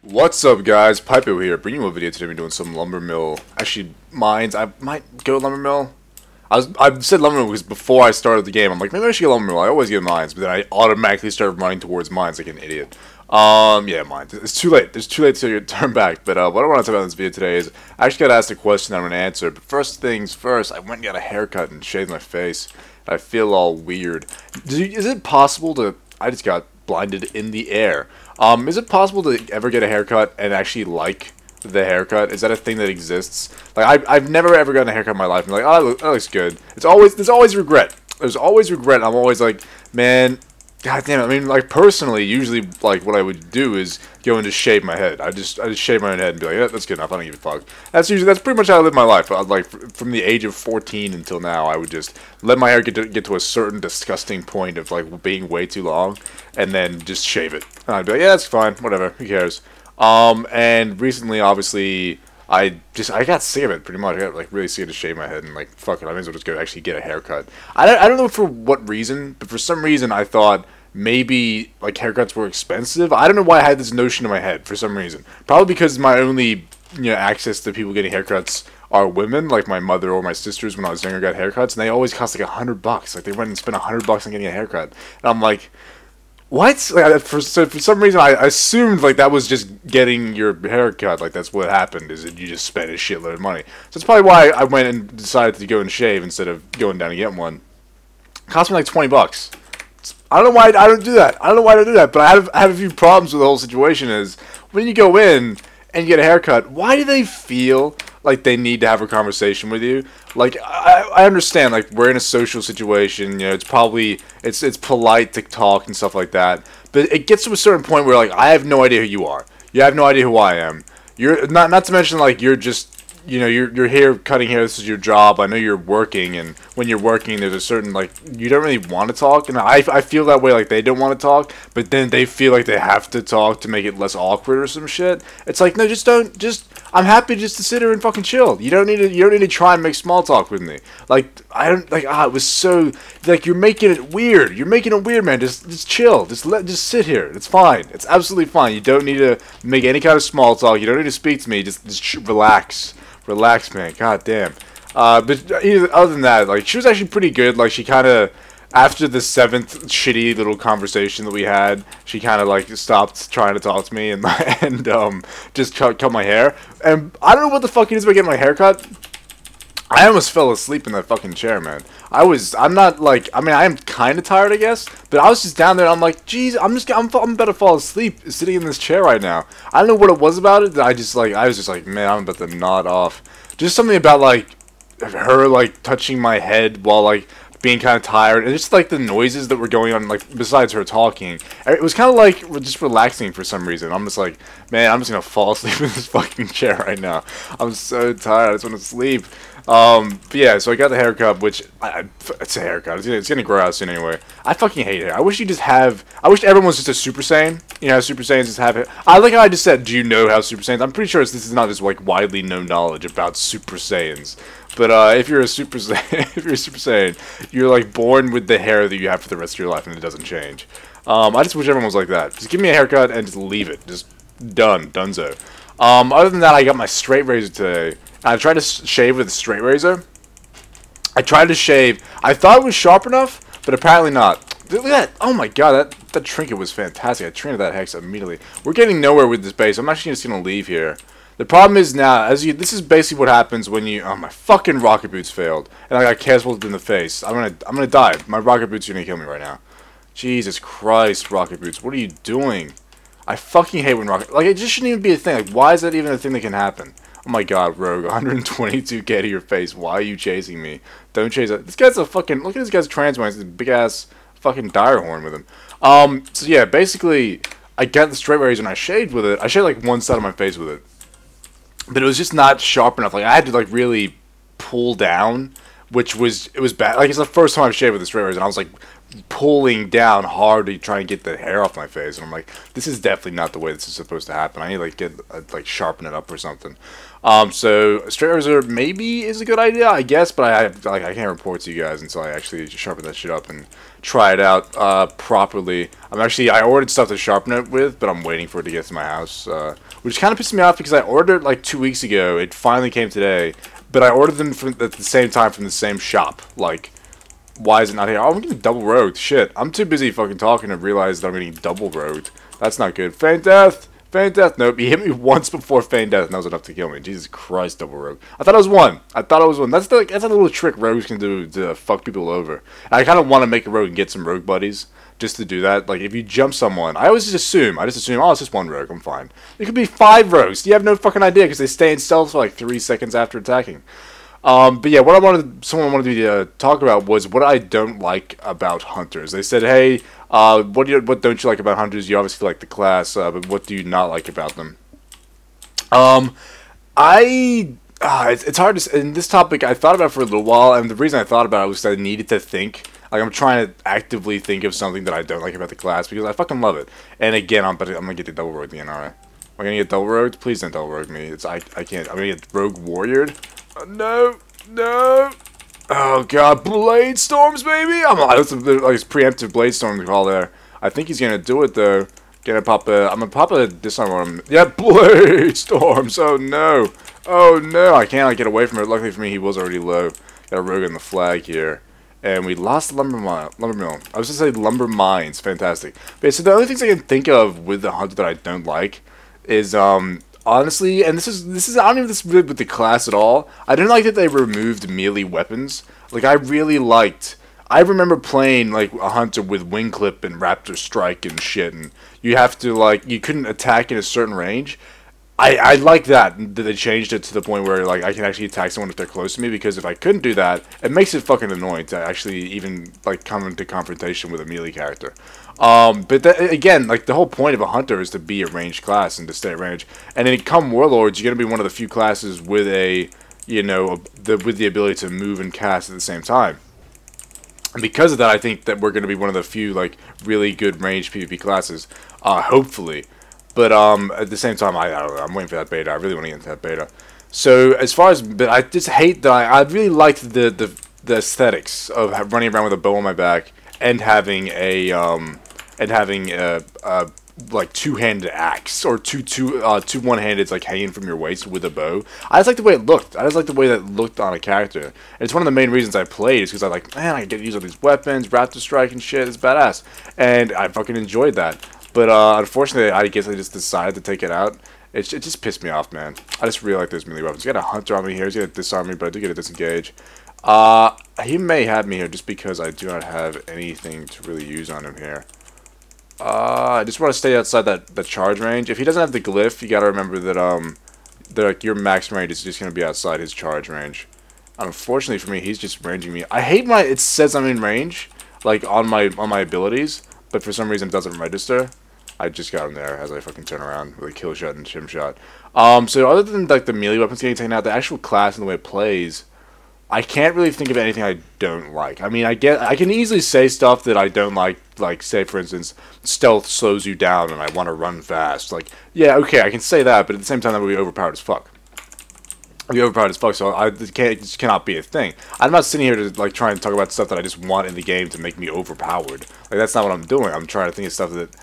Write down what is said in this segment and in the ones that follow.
What's up, guys? Pypo here, bringing you a video today. We're doing some lumber mill, actually mines. I might go lumber mill. I said lumber mill because before I started the game, I'm like, maybe I should get lumber mill. I always get mines, but then I automatically started running towards mines like an idiot. Yeah, mines. It's too late. It's too late to turn back. But what I want to talk about in this video today is I actually got asked a question I'm gonna answer. But first things first, I went and got a haircut and shaved my face. I feel all weird. Is it possible to? I just got blinded in the air. Is it possible to ever get a haircut and actually like the haircut? Is that a thing that exists? Like, I've never ever gotten a haircut in my life and like, oh, that looks good. There's always regret. There's always regret. I'm always like, man, god damn it. I mean, like, personally, usually, like, what I would do is go and just shave my head. I just shave my own head and be like, yeah, that's good enough. I don't give a fuck. That's pretty much how I live my life. Like, from the age of 14 until now, I would just let my hair get to a certain disgusting point of, like, being way too long, and then just shave it. And I'd be like, yeah, that's fine. Whatever. Who cares? And recently, obviously, I got sick of it, pretty much. I got, like, really sick of to shave my head, and, like, fuck it, I may as well just go actually get a haircut. I don't know for what reason, but for some reason I thought maybe, like, haircuts were expensive. I don't know why I had this notion in my head for some reason. Probably because my only, access to people getting haircuts are women, like my mother or my sisters when I was younger got haircuts, and they always cost, like, $100. Like, they went and spent $100 on getting a haircut. And I'm like, what? Like, for some reason, I assumed, like, that was just getting your haircut. Like, that's what happened, is that you just spent a shitload of money. So that's probably why I went and decided to go and shave instead of going down and get one. It cost me, like, $20. I don't know why I don't do that. I don't know why I don't do that, but I have a few problems with the whole situation is, when you go in and you get a haircut, why do they feel like they need to have a conversation with you? Like, I understand, like, we're in a social situation, it's probably, it's polite to talk and stuff like that, but it gets to a certain point where, like, I have no idea who you are. You have no idea who I am. You're, not to mention, like, you're just, you're here cutting hair, this is your job, I know you're working, and when you're working, there's a certain, like, you don't really want to talk, and I feel that way, like, they don't want to talk, but then they feel like they have to talk to make it less awkward or some shit. It's like, no, I'm happy just to sit here and fucking chill. You don't need to try and make small talk with me. Like, it was so, like, you're making it weird. You're making it weird, man. Just chill. Just sit here. It's fine. It's absolutely fine. You don't need to make any kind of small talk. You don't need to speak to me. Just relax. Relax, man. God damn. But other than that, like, she was actually pretty good. Like, she kind of, after the 7th shitty little conversation that we had, she kind of, like, stopped trying to talk to me and just cut my hair. And I don't know what the fuck it is about getting my hair cut. I almost fell asleep in that fucking chair, man. I am kind of tired, I guess, but I was just down there and I'm like, geez, I'm about to fall asleep sitting in this chair right now. I don't know what it was about it that I was just like, man, I'm about to nod off. Just something about, like, her, like, touching my head while, like, being kind of tired, and just, like, the noises that were going on, like, besides her talking. It was kind of, like, just relaxing for some reason. I'm just like, man, I'm just gonna fall asleep in this fucking chair right now. I'm so tired, I just want to sleep. But yeah, so I got the haircut, which, it's a haircut, it's gonna grow out soon anyway. I fucking hate hair. I wish everyone was just a Super Saiyan. You know how Super Saiyans just have it. I like how I just said, do you know how Super Saiyans? I'm pretty sure this is not just, like, widely known knowledge about Super Saiyans. But, if you're a Super Saiyan, you're, like, born with the hair that you have for the rest of your life and it doesn't change. I just wish everyone was like that. Just give me a haircut and just leave it. Just done. Donezo. Other than that, I got my straight razor today. I tried to shave with a straight razor. I tried to shave. I thought it was sharp enough, but apparently not. Look at that. Oh my god, that trinket was fantastic. I trinketed that hex immediately. We're getting nowhere with this base. I'm actually just going to leave here. The problem is now, this is basically what happens when you, oh, my fucking rocket boots failed. And I got castled in the face. I'm gonna die. My rocket boots are gonna kill me right now. Jesus Christ, rocket boots. What are you doing? I fucking hate when like, it just shouldn't even be a thing. Like, why is that even a thing that can happen? Oh my god, Rogue, 122k to your face. Why are you chasing me? Don't chase it. This guy's a fucking, look at this guy's transmitter. This big ass fucking dire horn with him. So yeah, basically, I got the straight razor and I shaved with it. I shaved like one side of my face with it. But it was just not sharp enough. Like, I had to, like, really pull down which was bad. Like, it's the first time I've shaved with the straight razor, and I was like pulling down hard to try and get the hair off my face, and I'm like, this is definitely not the way this is supposed to happen. I need to like get like sharpen it up or something. So a straight razor maybe is a good idea, I guess, but I can't report to you guys until I actually sharpen that shit up and try it out properly. I ordered stuff to sharpen it with, but I'm waiting for it to get to my house, which kind of pisses me off because I ordered it like 2 weeks ago. It finally came today, but I ordered them at the same time from the same shop. Like, why is it not here? Oh, I'm getting double rogued. Shit, I'm too busy fucking talking to realize that I'm getting double rogued. That's not good. Feign death! Feign death! Nope, he hit me once before feign death, and that was enough to kill me. Jesus Christ, double rogue. I thought it was one. That's a little trick rogues can do to fuck people over. And I kind of want to make a rogue and get some rogue buddies just to do that. Like, if you jump someone, I just assume, oh, it's just one rogue, I'm fine. It could be 5 rogues. You have no fucking idea because they stay in stealth for like 3 seconds after attacking. But yeah, what someone wanted me to talk about was what I don't like about hunters. They said, hey, what don't you like about hunters? You obviously like the class, but what do you not like about them? It's hard to, in this topic, I thought about it for a little while, and the reason I thought about it was I needed to think. Like, I'm trying to actively think of something that I don't like about the class, because I fucking love it. And again, I'm gonna get the double rogue again, alright? Am I gonna get double rogued? Please don't double rogue me. I can't. I'm gonna get rogue warriored. No, no. Oh god, blade storms, baby! I'm like it's preemptive blade storm to call there. I think he's gonna do it though. I'm gonna pop a disarm on him. Yeah, blade storms. Oh no, oh no! I can't get away from it. Luckily for me, he was already low. Got a rogue on the flag here, and we lost the lumber mill. I was gonna say lumber mines. Fantastic. Okay, so the only things I can think of with the hunter that I don't like is honestly, and this is I don't even this really with the class at all. I didn't like that they removed melee weapons. Like, I remember playing like a hunter with wing clip and raptor strike and shit, and you have to like you couldn't attack in a certain range. I like that they changed it to the point where like I can actually attack someone if they're close to me, because if I couldn't do that, it makes it fucking annoying to actually even like come into confrontation with a melee character. But again, like the whole point of a hunter is to be a ranged class and to stay at range. And then come warlords, you're gonna be one of the few classes with with the ability to move and cast at the same time. And because of that, I think that we're gonna be one of the few like really good ranged PvP classes, hopefully. But at the same time, I don't know, I'm waiting for that beta. I really want to get into that beta. So as far as, but I just hate that I really liked the aesthetics of running around with a bow on my back and having a like two-handed axe or two one-handeds like hanging from your waist with a bow. I just like the way it looked. I just like the way that it looked on a character. And it's one of the main reasons I played is because I like, man, I get to use all these weapons, raptor strike and shit. It's badass, and I fucking enjoyed that. But unfortunately, I guess I just decided to take it out. It just pissed me off, man. I just really like those melee weapons. You got a hunter on me here. He's gonna disarm me, but I do get a disengage. He may have me here just because I do not have anything to really use on him here. I just want to stay outside the charge range. If he doesn't have the glyph, you gotta remember that your max range is just gonna be outside his charge range. Unfortunately for me, he's just ranging me. I hate it says I'm in range, like on my abilities, but for some reason it doesn't register. I just got him there as I fucking turn around with a kill shot and shim shot. So other than like the melee weapons getting taken out, the actual class and the way it plays, I can't really think of anything I don't like. I mean, I can easily say stuff that I don't like say for instance, stealth slows you down and I want to run fast. Like, yeah, okay, I can say that, but at the same time that would be overpowered as fuck. I'd be overpowered as fuck, so it just cannot be a thing. I'm not sitting here to like try and talk about stuff that I just want in the game to make me overpowered. Like, that's not what I'm doing. I'm trying to think of stuff that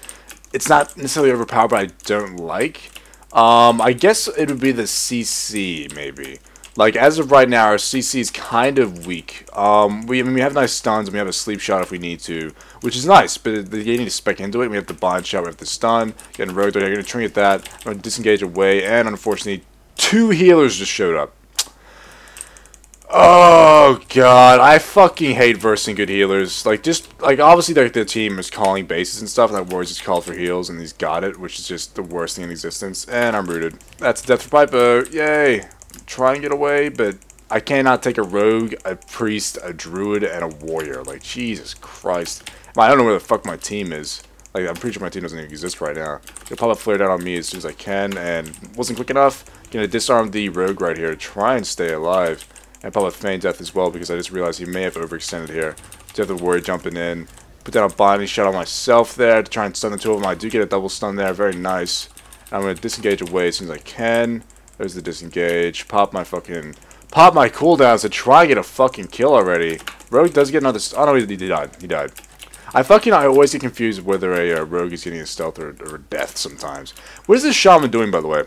it's not necessarily overpowered, but I don't like. I guess it would be the CC, maybe. Like, as of right now, our CC is kind of weak. We have nice stuns, and we have a sleep shot if we need to, which is nice, but you need to spec into it. We have the bind shot, we have the stun, getting rogue, I'm going to try and get that, I'm going to disengage away, and unfortunately, 2 healers just showed up. Oh god, I fucking hate versing good healers. Like, obviously the team is calling bases and stuff, and that Warriors just called for heals, and he's got it, which is just the worst thing in existence. And I'm rooted. That's death for Pypo. Yay. Try and get away, but I cannot take a rogue, a priest, a druid, and a warrior. Like, Jesus Christ. I don't know where the fuck my team is. Like, I'm pretty sure my team doesn't even exist right now. He'll pop a flare down on me as soon as I can, and wasn't quick enough. Gonna disarm the rogue right here, try and stay alive. And probably feign death as well, because I just realized he may have overextended here. So I have to worry jumping in. Put down a binding shot on myself there to try and stun the two of them. I do get a double stun there. Very nice. And I'm going to disengage away as soon as I can. There's the disengage. Pop my cooldowns to try and get a fucking kill already. Rogue does get another... Oh no, he died. He died. I always get confused whether a rogue is getting a stealth or a death sometimes. What is this shaman doing, by the way?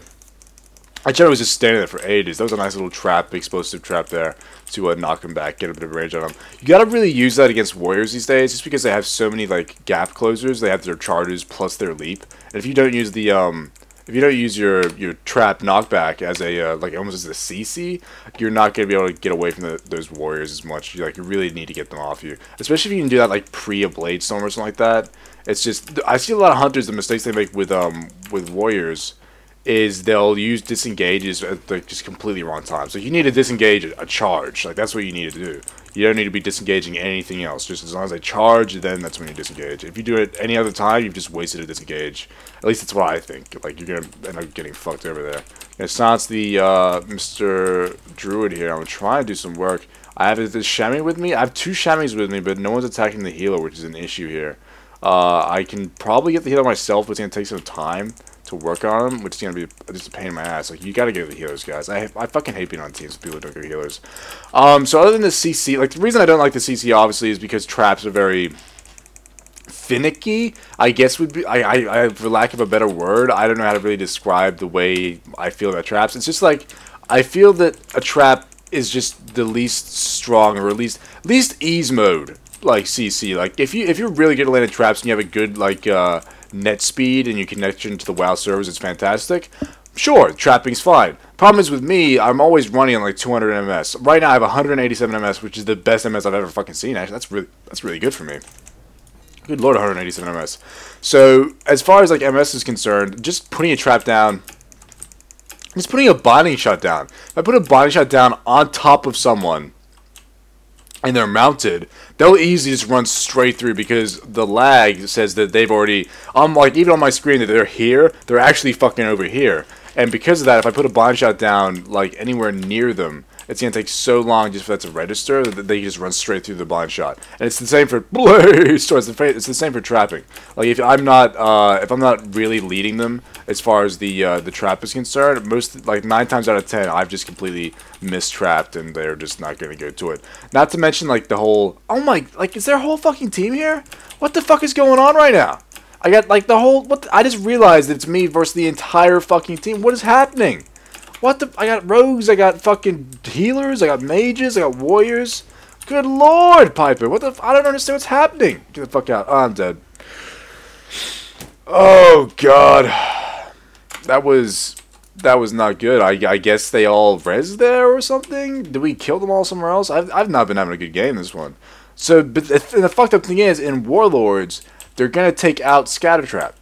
I thought it was just standing there for ages. That was a nice little trap, explosive trap there to knock him back, get a bit of range on him. You gotta really use that against warriors these days, just because they have so many like gap closers. They have their charges plus their leap, and if you don't use the your trap knockback as a like almost as a CC, you're not gonna be able to get away from those warriors as much. You really need to get them off you, especially if you can do that like pre a blade storm or something like that. It's just I see a lot of hunters, the mistakes they make with warriors is they'll use disengages at the just completely wrong time. So you need to disengage a charge. Like that's what you need to do. You don't need to be disengaging anything else. Just as long as they charge, then that's when you disengage. If you do it any other time, you've just wasted a disengage. At least that's what I think. Like you're gonna end up getting fucked over there. Gonna silence the Mr. Druid here. I'm gonna try and do some work. I have this chamois with me. I have 2 chamois with me, but no one's attacking the healer, which is an issue here. I can probably get the healer myself, but it's gonna take some time to work on them, which is going to be just a pain in my ass. Like, you got to go to the healers, guys. I fucking hate being on teams with people who don't go healers. So other than the CC, like, the reason I don't like the CC, obviously, is because traps are very finicky, I guess would be, for lack of a better word, I don't know how to really describe the way I feel about traps. It's just like, I feel that a trap is just the least strong, or at least ease mode, like, CC. Like, if you're really good at landing traps and you have a good, like, net speed and your connection to the WoW servers is fantastic, sure, trapping's fine. Problem is with me, I'm always running on like 200 MS. Right now I have 187 MS, which is the best MS I've ever fucking seen. Actually, that's really good for me. Good lord, 187 MS. So as far as like MS is concerned, just putting a trap down, just putting a binding shot down. If I put a binding shot down on top of someone and they're mounted, they'll easily just run straight through, because the lag says that they've already, like, even on my screen that they're here, they're actually fucking over here. And because of that, if I put a bond shot down, like, anywhere near them, it's going to take so long just for that to register that they just run straight through the blind shot. And it's the same for blaze. It's the same for trapping. Like if I'm not really leading them as far as the trap is concerned, like 9 times out of 10 I've just completely mistrapped and they're just not going to go to it. Not to mention like the whole, oh my, like is there a whole fucking team here? What the fuck is going on right now? I got like the whole, I just realized that it's me versus the entire fucking team. What is happening? What the? I got rogues, I got fucking healers, I got mages, I got warriors. Good lord, Pypo. What the? I don't understand what's happening. Get the fuck out. Oh, I'm dead. Oh, God. That was not good. I guess they all res there or something? Did we kill them all somewhere else? I've not been having a good game this one. So, but the fucked up thing is, in Warlords, they're going to take out Scatter Trap.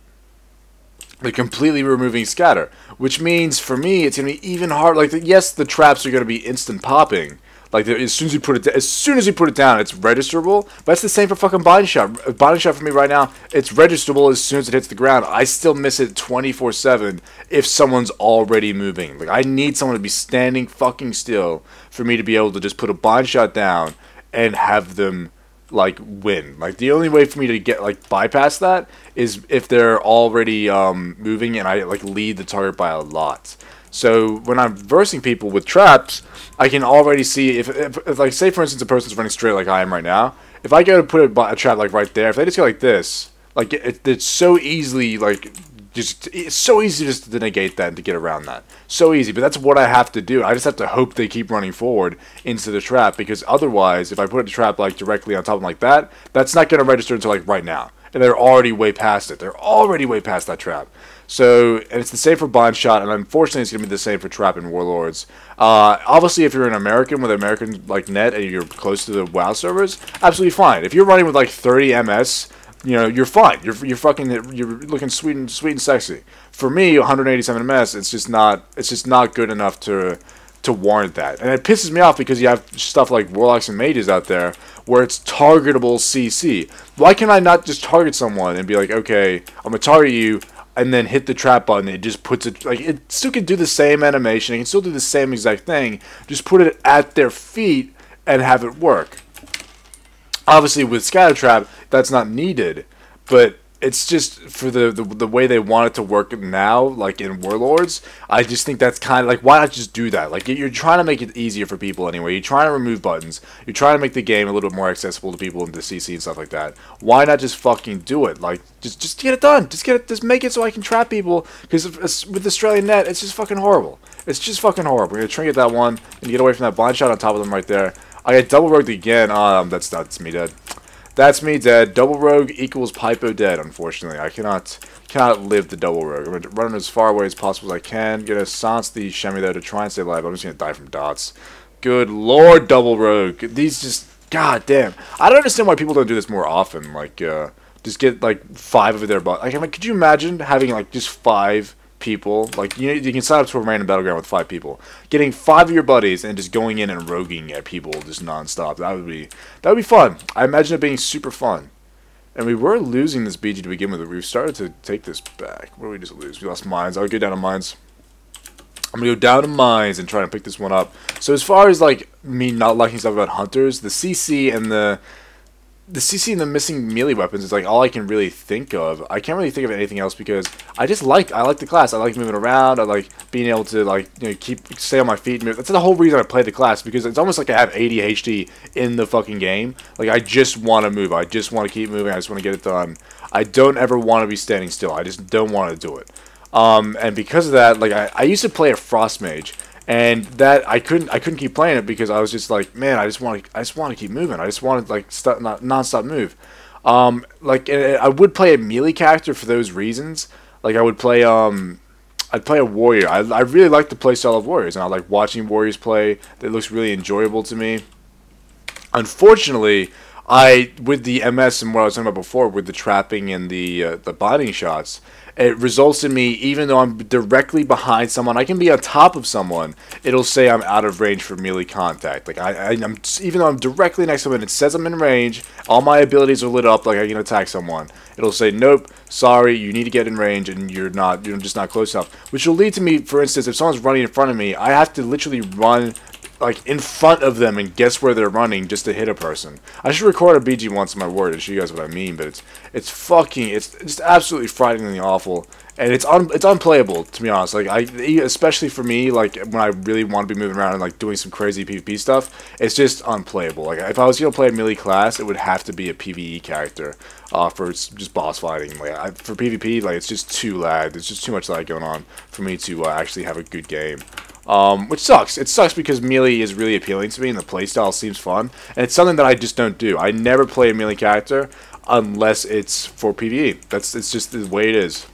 They're completely removing scatter, which means for me it's gonna be even harder. Like yes, the traps are gonna be instant popping. Like as soon as you put it down, it's registerable. But it's the same for fucking binding shot. Binding shot for me right now, it's registerable as soon as it hits the ground. I still miss it 24/7 if someone's already moving. Like I need someone to be standing fucking still for me to be able to just put a bind shot down and have them like win. Like the only way for me to get like bypass that is if they're already moving and I like lead the target by a lot. So when I'm versing people with traps, I can already see if like say for instance a person's running straight like I am right now. If I go to put a trap like right there, if they just go like this, like it's so easily like it's so easy just to negate that and to get around that. So easy, but that's what I have to do. I just have to hope they keep running forward into the trap, because otherwise, if I put a trap like directly on top of them like that, that's not going to register until like right now. And they're already way past it. They're already way past that trap. So, and it's the same for Bind Shot, and unfortunately it's going to be the same for Trap and Warlords. Obviously, if you're an American with American like net and you're close to the WoW servers, absolutely fine. If you're running with like 30 MS, you know, you're fine. You're looking sweet and sexy. For me, 187 MS, it's just not good enough to warrant that. And it pisses me off because you have stuff like Warlocks and Mages out there where it's targetable CC. Why can I not just target someone and be like, okay, I'm gonna target you. and then hit the trap button, it just puts it, like, it still can do the same animation, it can still do the same exact thing, just put it at their feet and have it work. Obviously with scatter trap, that's not needed, but it's just for the way they want it to work now, like in Warlords. I just think that's kind of like, why not just do that? Like, you're trying to make it easier for people anyway. You're trying to remove buttons. You're trying to make the game a little bit more accessible to people in the CC and stuff like that. Why not just fucking do it? Like, just get it done. Just make it so I can trap people. Because with Australian Net, it's just fucking horrible. It's just fucking horrible. We're gonna trinket that one and get away from that blind shot on top of them right there. I get double rogued again. That's me dead. That's me dead. Double rogue equals Pypo dead, unfortunately. I cannot live the double rogue. I'm going to run as far away as possible as I can. Going to silence the Shemi there to try and stay alive. I'm just going to die from dots. Good lord, double rogue. These just, god damn. I don't understand why people don't do this more often. Like, just get, like, 5 of their butt. Like, I mean, could you imagine having, like, just 5 people? Like, you can sign up to a random battleground with 5 people. Getting 5 of your buddies and just going in and roguing at people just non-stop. That would be fun. I imagine it being super fun. And we were losing this BG to begin with. We've started to take this back. What did we just lose? We lost mines. I'll go down to mines. I'm going to go down to mines and try to pick this one up. So as far as, like, me not liking stuff about hunters, the CC and the missing melee weapons is like all I can really think of. I can't really think of anything else because I like the class. I like moving around. I like being able to, like, you know, stay on my feet and move. That's the whole reason I play the class, because it's almost like I have ADHD in the fucking game. Like, I just want to move. I just want to keep moving. I just want to get it done. I don't ever want to be standing still. I just don't want to do it. And because of that, like, I used to play a frost mage. And that I couldn't keep playing it because I was just like, man, I just want to keep moving. I just want to, like, non-stop move. Like, I would play a melee character for those reasons. Like, I'd play a warrior. I really like the play style of warriors, and I like watching warriors play. It looks really enjoyable to me. Unfortunately, with the MS and what I was talking about before, with the trapping and the binding shots, it results in me, even though I'm directly behind someone, I can be on top of someone, it'll say I'm out of range for melee contact. Like, I'm even though I'm directly next to someone, it says I'm in range, all my abilities are lit up like I can attack someone. It'll say, nope, sorry, you need to get in range, and you're just not close enough. Which will lead to me, for instance, if someone's running in front of me, I have to literally run, like, in front of them and guess where they're running just to hit a person. I should record a BG once in my word to show you guys what I mean, but it's just absolutely frighteningly awful, and it's unplayable, to be honest. Like, especially for me, like, when I really want to be moving around and, like, doing some crazy PvP stuff, it's just unplayable. Like, if I was gonna play a melee class, it would have to be a PvE character for just boss fighting. Like, for PvP, like, it's just too lagged. There's just too much lag going on for me to actually have a good game. Which sucks. It sucks because melee is really appealing to me and the playstyle seems fun. And it's something that I just don't do. I never play a melee character unless it's for PvE. It's just the way it is.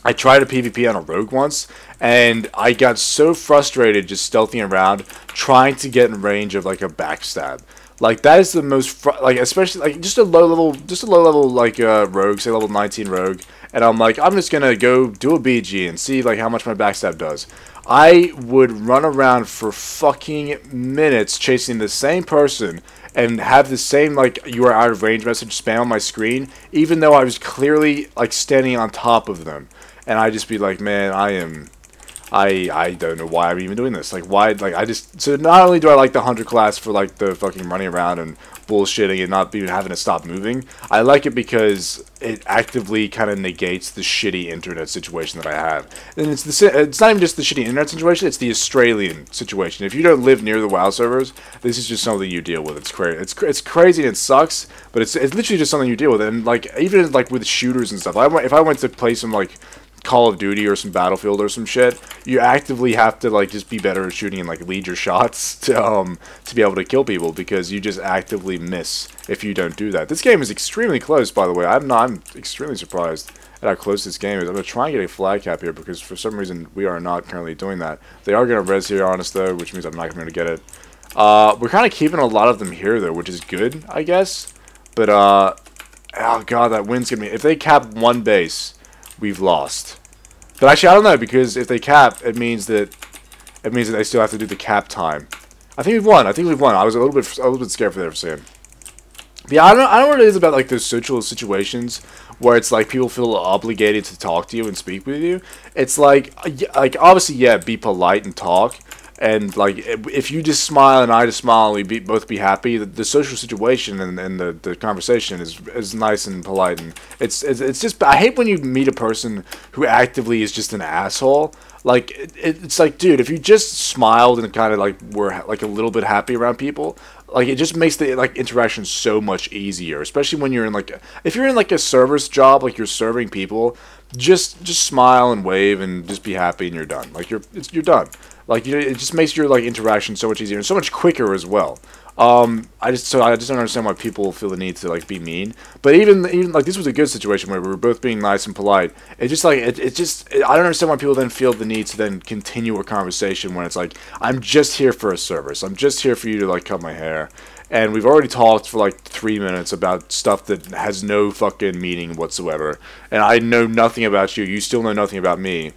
I tried a PvP on a rogue once, and I got so frustrated just stealthing around, trying to get in range of, like, a backstab. Like, that is the most, like, especially, like, just a low level, like, rogue, say level 19 rogue, and I'm like, I'm just gonna go do a BG and see, like, how much my backstab does. I would run around for fucking minutes chasing the same person and have the same, like, you are out of range message spam on my screen, even though I was clearly, like, standing on top of them. And I'd just be like, man, I don't know why I'm even doing this. Like, why, like, so not only do I like the hunter class for, like, the fucking running around and bullshitting and not even having to stop moving, I like it because it actively kind of negates the shitty internet situation that I have. And it's not even just the shitty internet situation, it's the Australian situation. If you don't live near the WoW servers, this is just something you deal with. It's crazy. It's crazy and it sucks, but it's literally just something you deal with. And, like, even, like, with shooters and stuff, if I went to play some, like, Call of Duty or some Battlefield or some shit, you actively have to, like, just be better at shooting and, like, lead your shots to be able to kill people, because you just actively miss if you don't do that. This game is extremely close, by the way. I'm extremely surprised at how close this game is. I'm gonna try and get a flag cap here because for some reason we are not currently doing that. They are gonna res here on us though, which means I'm not gonna get it. We're kind of keeping a lot of them here though, which is good, I guess. But oh god, that wind's gonna be. If they cap one base, we've lost. But actually, I don't know, because if they cap, it means that they still have to do the cap time. I think we've won. I was a little bit scared for that for a second. But yeah, I don't know what it is about, like, those social situations where it's like people feel obligated to talk to you and speak with you. It's like obviously, yeah, be polite and talk. And like if you just smile and I just smile and we both be happy, the social situation and the conversation is nice and polite, and it's just, I hate when you meet a person who actively is just an asshole. Like it's like, dude, if you just smiled and kind of like were like a little bit happy around people, like it just makes the like interaction so much easier, especially when you're in like if you're in like a service job, like you're serving people, just smile and wave and just be happy and you're done. Like you're done. Like it just makes your like interaction so much easier and so much quicker as well. I just don't understand why people feel the need to like be mean. But even like this was a good situation where we were both being nice and polite. It just like I don't understand why people then feel the need to then continue a conversation when it's like, I'm just here for a service. I'm just here for you to like cut my hair. And we've already talked for like 3 minutes about stuff that has no fucking meaning whatsoever. And I know nothing about you. You still know nothing about me.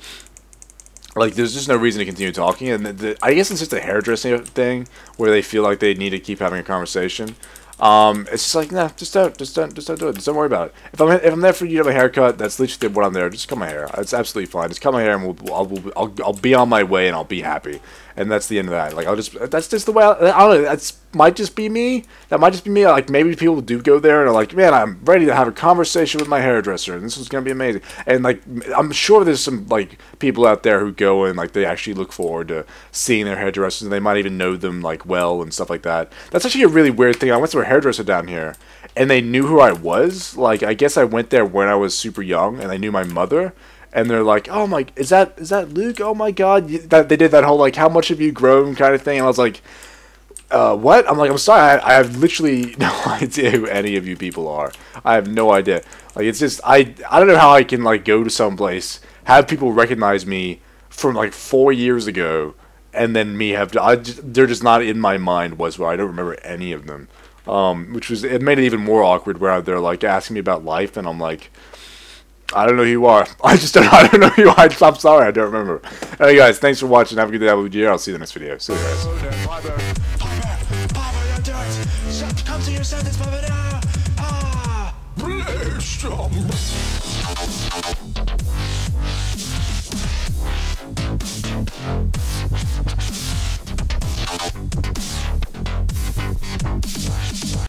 Like, there's just no reason to continue talking, and I guess it's just a hairdressing thing where they feel like they need to keep having a conversation. It's just like, nah, just don't do it. Just don't worry about it. If I'm there for you to have a haircut, that's literally what I'm there. Just cut my hair. It's absolutely fine. Just cut my hair, and I'll be on my way, and I'll be happy. And that's the end of that. Like, that's just the way. I don't know. That's might just be me. That might just be me. Like, maybe people do go there and are like, man, I'm ready to have a conversation with my hairdresser, and this is gonna be amazing. And like, I'm sure there's some like people out there who go and like they actually look forward to seeing their hairdressers, and they might even know them like well and stuff like that. That's actually a really weird thing. I went to a hairdresser down here, and they knew who I was. Like, I guess I went there when I was super young, and they knew my mother. And they're like, oh my, is that Luke? Oh my God, they did that whole like, how much have you grown kind of thing. And I was like, what? I'm like, I'm sorry, I have literally no idea who any of you people are. I have no idea. Like, it's just, I don't know how I can like go to some place, have people recognize me from like 4 years ago, and then me have to, they're just not in my mind whatsoever. I don't remember any of them. Which was, it made it even more awkward where they're like asking me about life, and I'm like, I don't know who you are. I don't know who you are. I'm sorry, I don't remember. Anyway, guys, thanks for watching. Have a good day. I'll see you in the next video. See you guys. Come to your sentence, Papa.